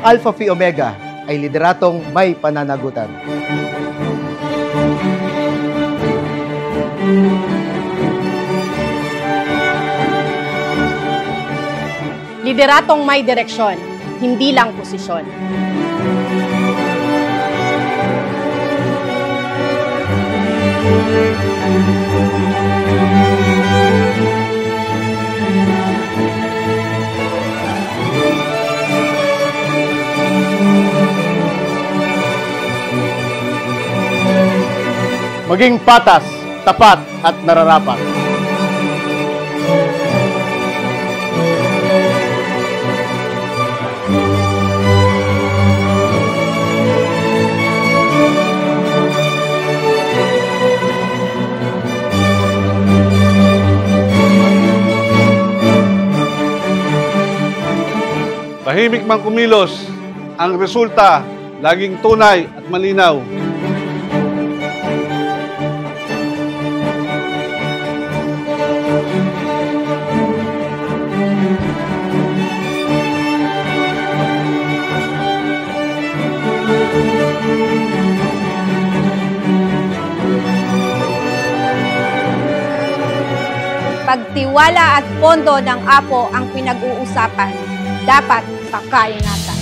Alpha Phi Omega ay lideratong may pananagutan. Lideratong may direksyon, hindi lang posisyon. Maging patas, tapat at nararapat. Tahimik mang kumilos, ang resulta laging tunay at malinaw. Pagtiwala at pondo ng Apo ang pinag-uusapan, dapat pagkaingatan.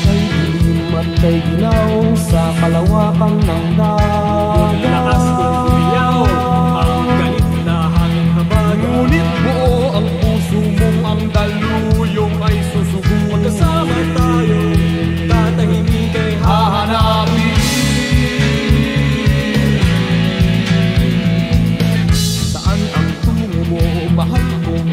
May dilim at may ginaw sa kalawakan ng dagat. Lakas kong umiyaw, ang galit na hangin na bago. Ngunit buo ang puso mong ang daluyong ay susubo. Magkasama tayo, tatahimik ay hahanapin. Mahal kong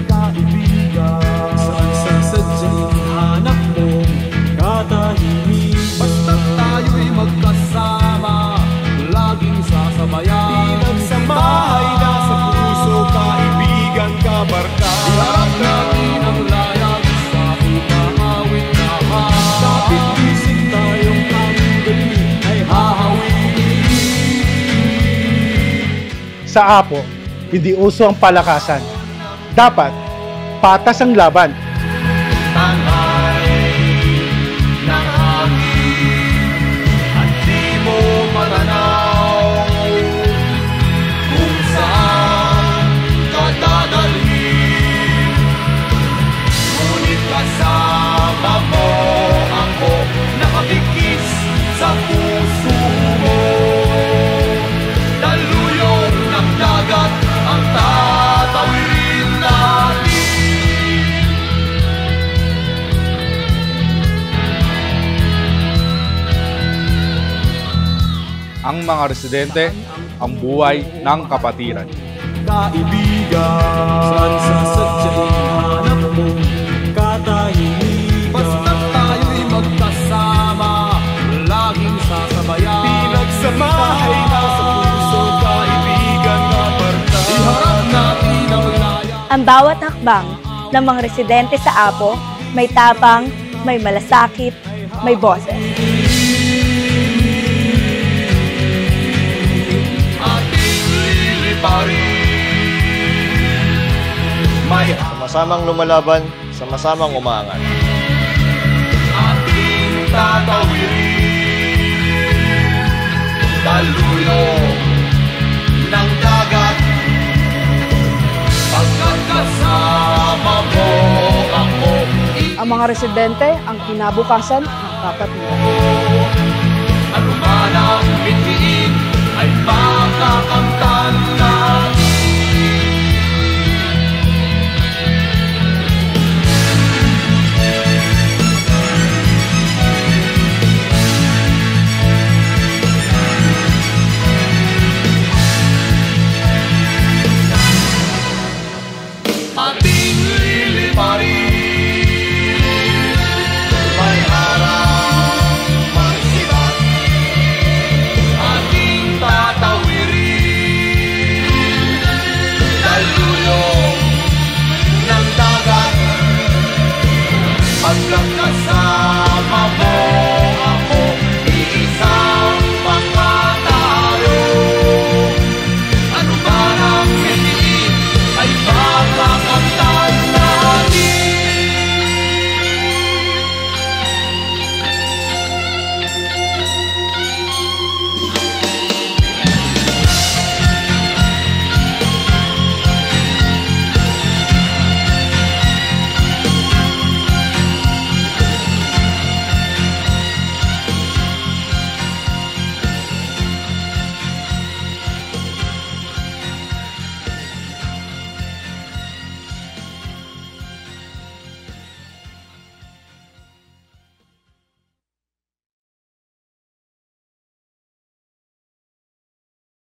kaibigan, saan sasadyang hanap mong katahimikan? Basta't tayo'y magkasama, laging sasabayan. Pinagsamahay na sa puso, kaibigan, kabarka. Iharap natin ang layag sa umahawit na hangin. Kapit isip tayong tanggali ay hahawin. Sa Apo, hindi uso ang palakasan. Dapat, patas ang laban. Tanay ng hangin at di mo matanaw kung saan ka dadalhin. Ngunit kasama mo ako, nakabigis sa puso mo. Daluyong ng dagat ang tatawirin natin. Ang mga residente, ang buhay ng kapatiran. Kaibigan, saan sasadyang hanap mong katahimikan? Basta't tayo'y magkasama, laging sasabayan. Pinagsamahay na sa puso, kaibigan, kabarka. Iharap natin ang laya. Ang bawat hakbang ng mga residente sa Apo, may tapang, may malasakit, may boses. Sama-samang lumalaban, sama-samang umaangat. Ating tatawirin, daluyong ng dagat, pagkat kasama mo ako. Ang mga residente, ang kinabukasan ng kapatiran. Ano man ang bitiin ay makakamtan.